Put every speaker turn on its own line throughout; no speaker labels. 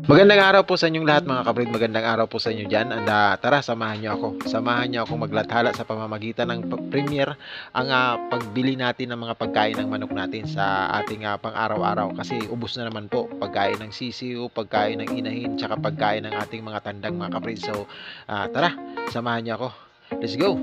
Magandang araw po sa inyong lahat mga kabrid. Magandang araw po sa inyo dyan. And tara, samahan nyo ako. Samahan nyo ako maglathala sa pamamagitan ng premier ang pagbili natin ng mga pagkain ng manok natin sa ating pang-araw-araw. Kasi ubos na naman po. Pagkain ng sisiw, pagkain ng inahin, tsaka pagkain ng ating mga tandang mga kabrid. So tara, samahan nyo ako. Let's go!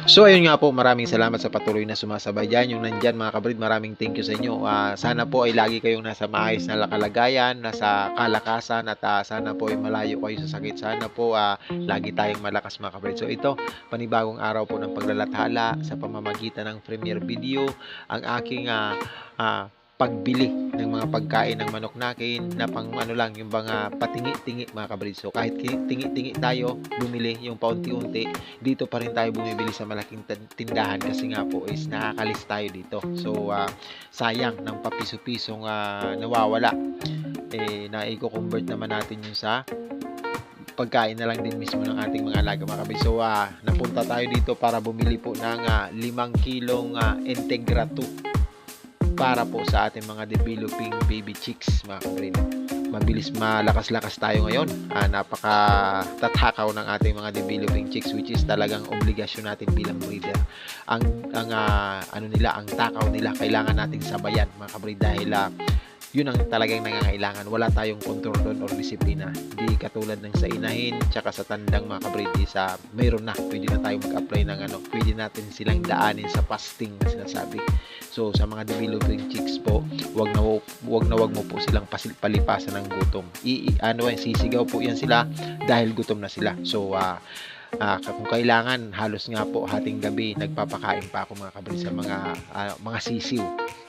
So ayun nga po, maraming salamat sa patuloy na sumasabay dyan. Yung nandyan mga kabrid, maraming thank you sa inyo. Sana po ay lagi kayong nasa maayos na kalagayan, nasa kalakasan, at sana po ay malayo kayo sa sakit. Sana po lagi tayong malakas mga kabrid. So ito, panibagong araw po ng paglalathala sa pamamagitan ng premier video. Ang aking pagbili ng mga pagkain ng manok natin na pang ano lang, yung mga patingi-tingi mga kabrid. So kahit tingi-tingi tayo, bumili yung paunti-unti, dito pa rin tayo bumibili sa malaking tindahan kasi nga po is nakakalis tayo dito. So sayang ng papiso-pisong nawawala. Na i-convert naman natin yung sa pagkain na lang din mismo ng ating mga alaga mga kabrid. So napunta tayo dito para bumili po ng 5 kilong Integra 2 para po sa ating mga developing baby chicks mga kabrid. Mabilis malakas-lakas tayo ngayon. Napaka-tatakaw ng ating mga developing chicks, which is talagang obligasyon natin bilang breeder. Ang takaw nila kailangan nating sabayan mga kabrid dahil yun ang talagang nangangailangan. Wala tayong control doon or disiplina. Di katulad ng sa inahin tsaka sa tandang mga kabrid, mayroon na. Pwede na tayo mag-apply ng pwede natin silang daanin sa fasting na sinasabi. So sa mga developing chicks po, wag mo po silang palipasan ng gutom. Sisigaw po yan sila dahil gutom na sila. So kung kailangan, halos nga po hating gabi nagpapakain pa ako mga kabrid sa mga sisiw.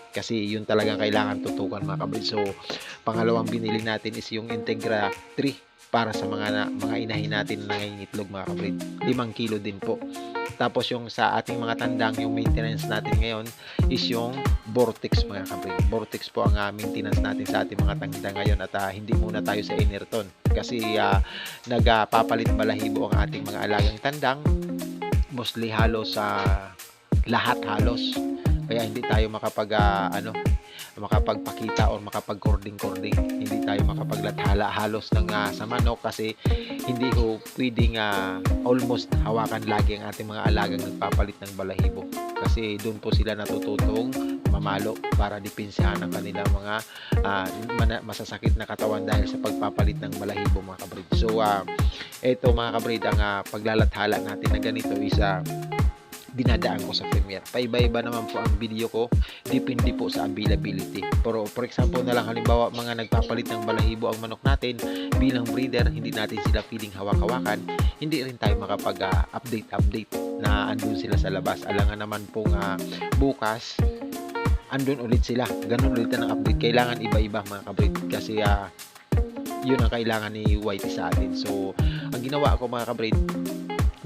Kasi yun talagang kailangan tutukan mga kabrid. So pangalawang binili natin is yung Integra 3 para sa mga inahin natin na nangingitlog mga kabrid. 5 kilo din po. Tapos yung sa ating mga tandang, yung maintenance natin ngayon is yung Vortex mga kabrid. Vortex po ang maintenance natin sa ating mga tanda ngayon, at hindi muna tayo sa Enerton kasi nagpapalit balahibo ang ating mga alagang tandang, mostly halos lahat halos. Kaya hindi tayo makapagpakita o makapag-cording. Hindi tayo makapaglathala halos sa manok kasi hindi ko pwedeng almost hawakan lagi ang ating mga alagang nagpapalit ng balahibo. Kasi doon po sila natututong mamalo para depensahan ang kanilang mga masasakit na katawan dahil sa pagpapalit ng balahibo mga kabrid. So eto mga kabrid, ang paglalathala natin na ganito is dinadaan ko sa premier. Paiba-iba naman po ang video ko, depende po sa availability. Pero for example na lang, halimbawa mga nagpapalit ng balahibo ang manok natin, bilang breeder hindi natin sila feeling hawak-hawakan, hindi rin tayo makapag-update na andun sila sa labas. Alangan naman pong bukas andun ulit sila, ganun ulit ang update. Kailangan iba-iba mga kabrid kasi yun ang kailangan ni Whitey sa atin. So ang ginawa ko mga kabrid,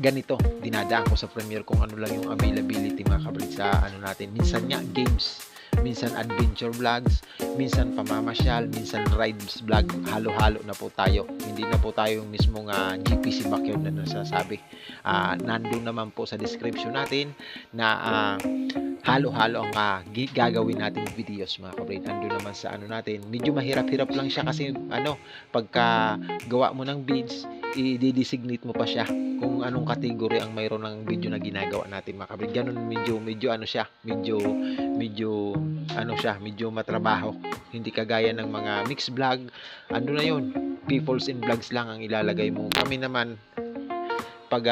ganito, dinadaan ko sa premier kung ano lang yung availability mga kabrid sa natin. Minsan nga games, minsan adventure vlogs, minsan pamamasyal, minsan rides vlog. Halo-halo na po tayo. Hindi na po tayo yung mismong GPC backyard na nasasabi. Nandun naman po sa description natin na halo-halo ang gagawin nating videos mga kabrid. Andun naman sa natin. Medyo mahirap-hirap lang siya kasi pagka gawa mo ng vids, i-designate mo pa siya kung anong category ang mayroon ng video na ginagawa natin mga kabrid. Ganun medyo medyo matrabaho. Hindi kagaya ng mga mix vlog. Na yun, peoples in vlogs lang ang ilalagay mo. Kami naman pag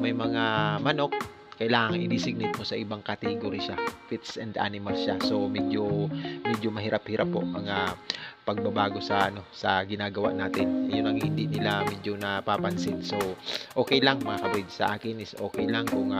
may mga manok, kailangan i-designate mo sa ibang category siya. Pets and animals siya. So medyo mahirap-hirap po ang pagbabago sa ginagawa natin. Yun ang hindi nila medyo napapansin. So okay lang mga kabrid, sa akin is okay lang kung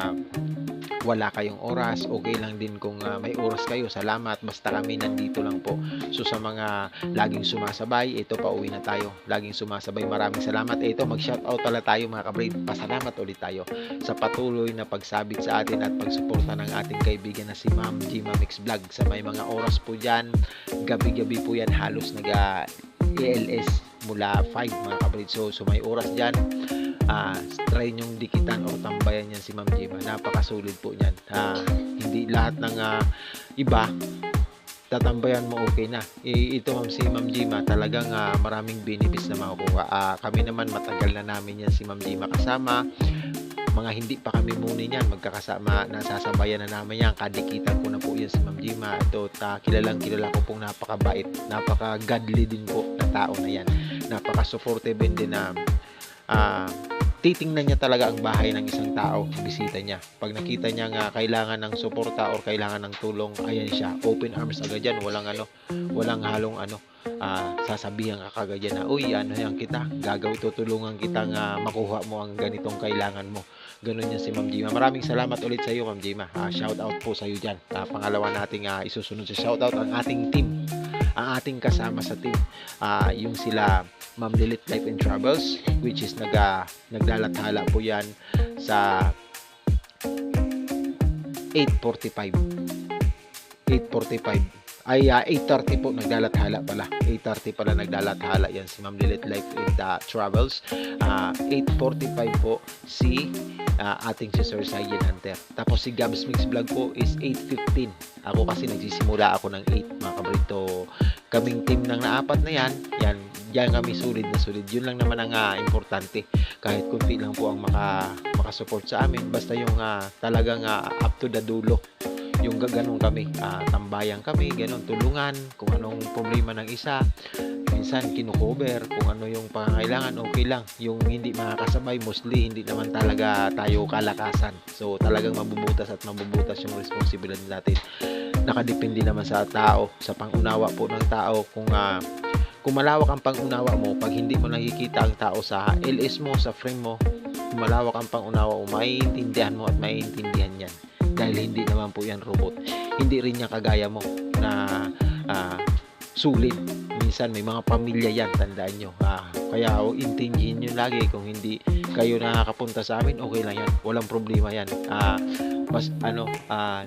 wala kayong oras, okay lang din kung may oras kayo. Salamat, basta kami nandito lang po. So sa mga laging sumasabay, ito pauwi na tayo. Laging sumasabay, maraming salamat. Ito mag-shoutout pala tayo mga kabrid. Pasalamat ulit tayo sa patuloy na pagsabit sa atin at pagsuporta ng ating kaibigan na si Ma'am Gima Mix Vlog. Sa may mga oras po dyan, gabi-gabi po yan, halos nag-ALS mula 5 mga kabrid. So may oras dyan, try nyong dikitan o tambayan yan si Ma'am Gima. Napakasulit po niyan. lahat ng iba tatambayan mo, okay na. Ito si Ma'am Gima talagang maraming benefits na makukuha. Kami naman matagal na namin yan si Ma'am Gima kasama. Mga hindi pa kami muni niyan, magkakasama, nasasabayan na namin yan, kadikitan ko na po yan si Ma'am Gima. Ito, kilalang kilala ko pong napakabait, napaka-godly din po na tao na yan. Napaka-supportive din na titingnan niya talaga ang bahay ng isang tao, bisita niya. Pag nakita niya nga kailangan ng suporta or kailangan ng tulong, ayan siya, open arms agad yan, walang halong sasabihan ka kagad yan na, uy, ano yan kita, tutulungan kita nga makuha mo ang ganitong kailangan mo. Ganun yan si Ma'am Gima. Maraming salamat ulit sa iyo, Ma'am Gima. Shout out po sa iyo dyan. Pangalawa nating isusunod sa shout out ang ating team, ang ating kasama sa team, yung sila Ma'am Lilith Life and Travels, which is naglalathala po yan sa 8:45 ay 8:30 po naglalathala pala. 8:30 pala naglalathala yan si Ma'am Lilith Life and Travels. 8:45 po si ating si Sir Saiyan Hunter. Tapos si Gabs Mix Vlog po is 8:15. Ako kasi nagsisimula ako ng 8, mga kabrito. Kaming team ng naapat na yan, diyan kami solid na solid. Yun lang naman ang importante. Kahit kunti lang po ang makasupport sa amin. Basta yung talagang up to the dulo. Yung ganun kami, tambayan kami, ganun, tulungan, kung anong problema ng isa, minsan kinukover, kung ano yung pangangailangan, okay lang. Yung hindi makakasabay, mostly, hindi naman talaga tayo kalakasan. So, talagang mabubutas yung responsibilidad natin. Nakadepende naman sa tao, sa pangunawa po ng tao, kung malawak ang pangunawa mo, pag hindi mo nakikita ang tao sa LS mo, sa frame mo, kung malawak ang pangunawa mo, maiintindihan mo at maiintindihan yan. Dahil hindi naman po yan robot. Hindi rin niya kagaya mo na sulit. Minsan may mga pamilya yan, tandaan nyo. Kaya intindihin nyo lagi, kung hindi kayo nakakapunta sa amin, okay lang yan. Walang problema yan.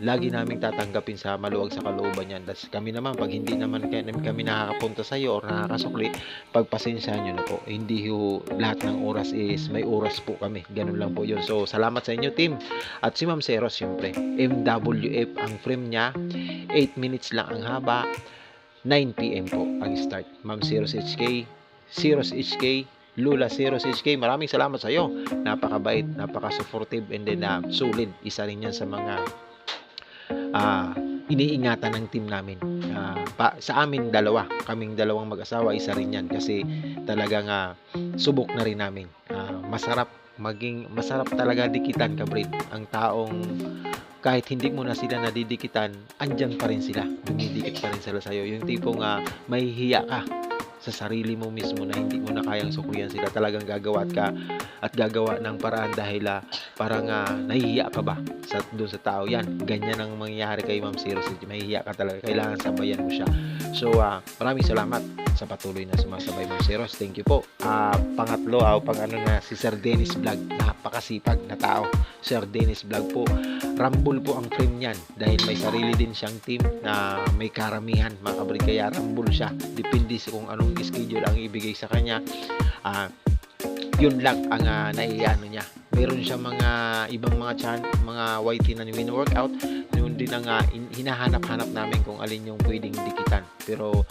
Lagi namin tatanggapin sa maluwag sa kalooban yan. That's kami naman, pag hindi naman kami nakakapunta sa iyo or nakakasukli, pagpasensyahan nyo na po. Hindi lahat ng oras is may oras po kami. Ganun lang po yun. So, salamat sa inyo, team. At si Ma'am Seros, siyempre, MWF, ang frame niya, 8 minutes lang ang haba, 9 PM po ang start. Ma'am Seros HK, Lula Seros HK, maraming salamat sa iyo. Napakabait, napaka-supportive, and then solid. Isa rin yan sa mga iniingatan ng team namin. Sa amin kaming dalawang mag-asawa, isa rin yan kasi talagang subok na rin namin. Masarap talaga dikitan, kabrid. Ang taong kahit hindi mo na sila nadidikitan, andyan pa rin sila, dumidikit pa rin sila sa'yo. Yung tipong mahihiya ka sa sarili mo mismo na hindi mo na kayang suklihan sila, talagang gagawa ng paraan dahil parang nahihiya ka ba doon sa tao. Yan, ganyan ang mangyayari kay Ma'am Seros. Mahihiya ka talaga, kailangan sabayan mo siya. So maraming salamat sa patuloy na sumasabay, Ma'am Seros. Thank you po. Pangatlo, si Sir Dennis Vlog, napakasipag na tao. Sir Dennis Vlog po, rumble po ang frame niyan dahil may sarili din siyang team na may karamihan, mga kabrid, kaya rumble siya. Depende sa kung anong schedule ang ibigay sa kanya. Yun lang ang naiano niya. Meron siya mga ibang mga YT na win-workout. Yun din ang hinahanap-hanap namin kung alin yung pwedeng dikitan. Pero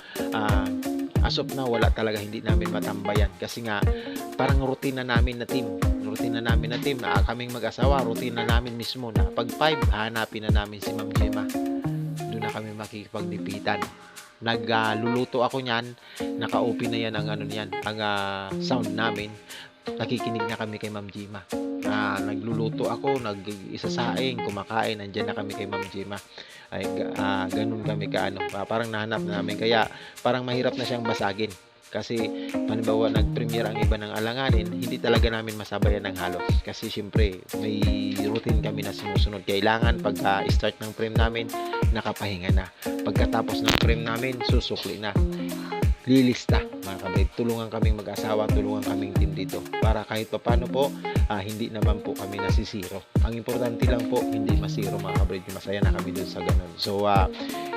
as of now, wala talaga, hindi namin matambayan. Kasi nga, parang routine na namin na team. Kaming mag-asawa, routine na namin mismo na pag 5, hanapin na namin si Ma'am Gemma. Doon na kami makikipagnipitan. Nagluluto ako niyan, naka-open na yan ang sound namin. Nakikinig na kami kay Ma'am Gemma. Nagluluto ako, nag-isasaing, kumakain, nandiyan na kami kay Ma'am Gemma. Ganun kami parang nahanap na namin, kaya parang mahirap na siyang basagin. Kasi panimbawa nag-premiere ang iba ng alanganin, hindi talaga namin masabayan ng halos. Kasi syempre may routine kami na sinusunod. Kailangan pagka start ng frame namin, nakapahinga na. Pagkatapos ng frame namin, susukli na. Lilista, mga kabrid. Tulungan kaming mag-asawa, tulungan kaming team dito. Para kahit paano po, hindi naman po kami nasisiro. Ang importante lang po, hindi masiro, mga kabrid. Masaya na kami dun sa ganun. So,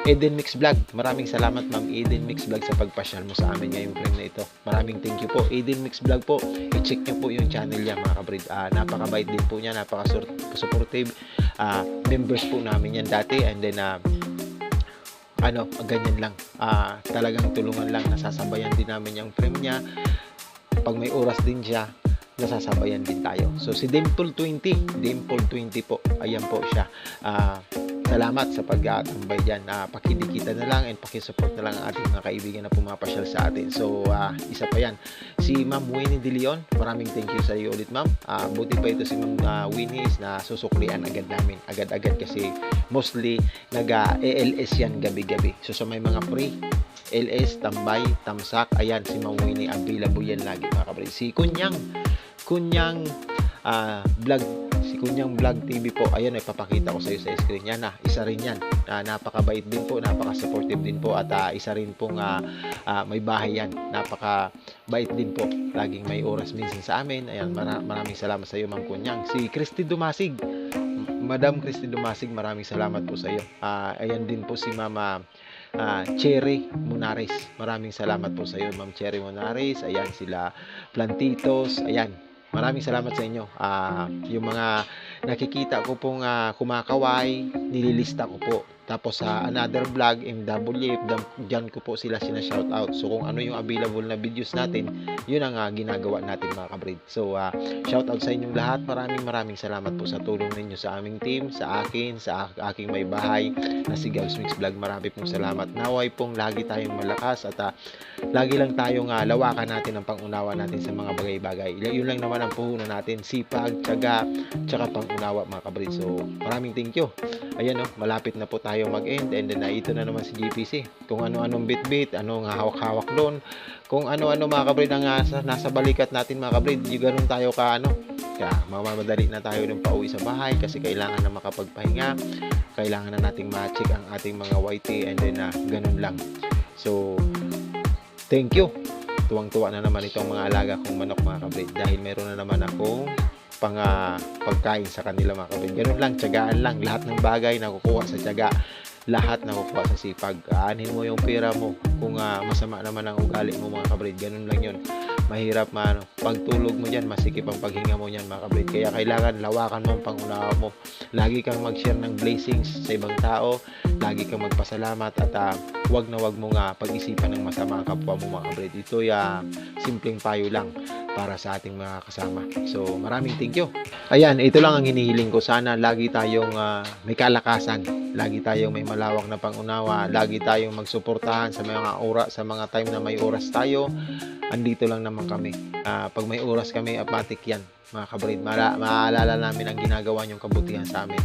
Eden Mix Vlog, maraming salamat, Ma'am Eden Mix Vlog, sa pagpasyal mo sa amin ngayong frame na ito. Maraming thank you po. Eden Mix Vlog po, i-check nyo po yung channel niya, mga kabrid. Napakabait din po niya, napaka-supportive. members po namin yan dati, and then ganyan lang. Talagang tulungan lang, nasasabayan din namin yung frame niya. Pag may oras din siya, nasasabayan din tayo. So si Dimple20 po, ayan po siya. Salamat sa pagtambay dyan. Pakidikita na lang and pakisupport na lang ang ating mga kaibigan na pumapasyal sa atin. So isa pa yan, si Ma'am Winnie De Leon, maraming thank you sa iyo ulit, Ma'am. Buti pa ito si Ma'am Winnie is na susuklian agad namin, agad-agad, kasi mostly nag-ELS yan gabi-gabi. So sa may mga free LS, tambay, tamsak, ayan, si Ma'am Winnie, available yan lagi, mga kabrid. Si Kunyang Vlog TV po, ayan, ipapakita ko sa iyo sa screen yan. Isa rin yan, napakabait din po, napaka-supportive din po, at isa rin pong may bahay yan, napakabait din po, laging may oras minsan sa amin. Ayan, maraming salamat sa iyo, Ma'am Kunyang. Si Christy Dumasig, Madam Christy Dumasig, maraming salamat po sa iyo. Ayan din po si Mama Cherry Munares, maraming salamat po sa iyo, Ma'am Cherry Munares. Ayan, sila Plantitos, ayan, maraming salamat sa inyo. Yung mga nakikita ko pong kumakaway, nililista ko po. Tapos sa another vlog, MWF, dyan ko po sila sinashoutout. So kung ano yung available na videos natin, yun ang ginagawa natin, mga kabrid. So shoutout sa inyong lahat. Maraming salamat po sa tulong ninyo sa aming team, sa akin, sa aking may bahay na si Gals Mix Vlog. Marami pong salamat. Naway pong lagi tayong malakas at lagi lang tayong lawakan natin ang pangunawa natin sa mga bagay-bagay. Yun lang naman ang puhunan natin, sipag, tiyaga, tsaka pangunawa, mga kabrid. So maraming thank you. Ayan, malapit na po tayo mag-end, and then ito na naman si GPC. Kung ano-anong bit-bit, anong hawak-hawak doon, kung ano-ano, mga kabrid, ang nasa balikat natin, mga kabrid. Di ganun tayo kaya mamamadali na tayo ng pauwi sa bahay, kasi kailangan na makapagpahinga, kailangan na nating ma-check ang ating mga YT, and then ganun lang. So thank you. Tuwang-tuwa na naman itong mga alaga kong manok, mga kabrid, dahil meron na naman akong pagkain sa kanila, mga kabrid. Ganun lang, tiyagaan lang. Lahat ng bagay nakukuha sa tiyaga, lahat nakukuha sa sipag. Aanin mo yung pera mo kung masama naman ang ugali mo, mga kabrid. Ganun lang yun. Mahirap pagtulog mo dyan, masikip ang paghinga mo dyan, mga kabrid. Kaya kailangan lawakan mo ang pangunawa mo. Lagi kang mag-share ng blessings sa ibang tao, lagi kang magpasalamat, at wag mo pag-isipan ng masama ang kapwa mo, mga kabrid. Ito simpleng payo lang para sa ating mga kasama. So maraming thank you. Ayan, ito lang ang hinihiling ko. Sana lagi tayong may kalakasan, lagi tayong may malawak na pangunawa, lagi tayong magsuportahan sa mga time na may oras tayo. Andito lang naman kami. Pag may oras kami, apatik yan, mga kabrid. Maalala namin ang ginagawa niyong kabutihan sa amin.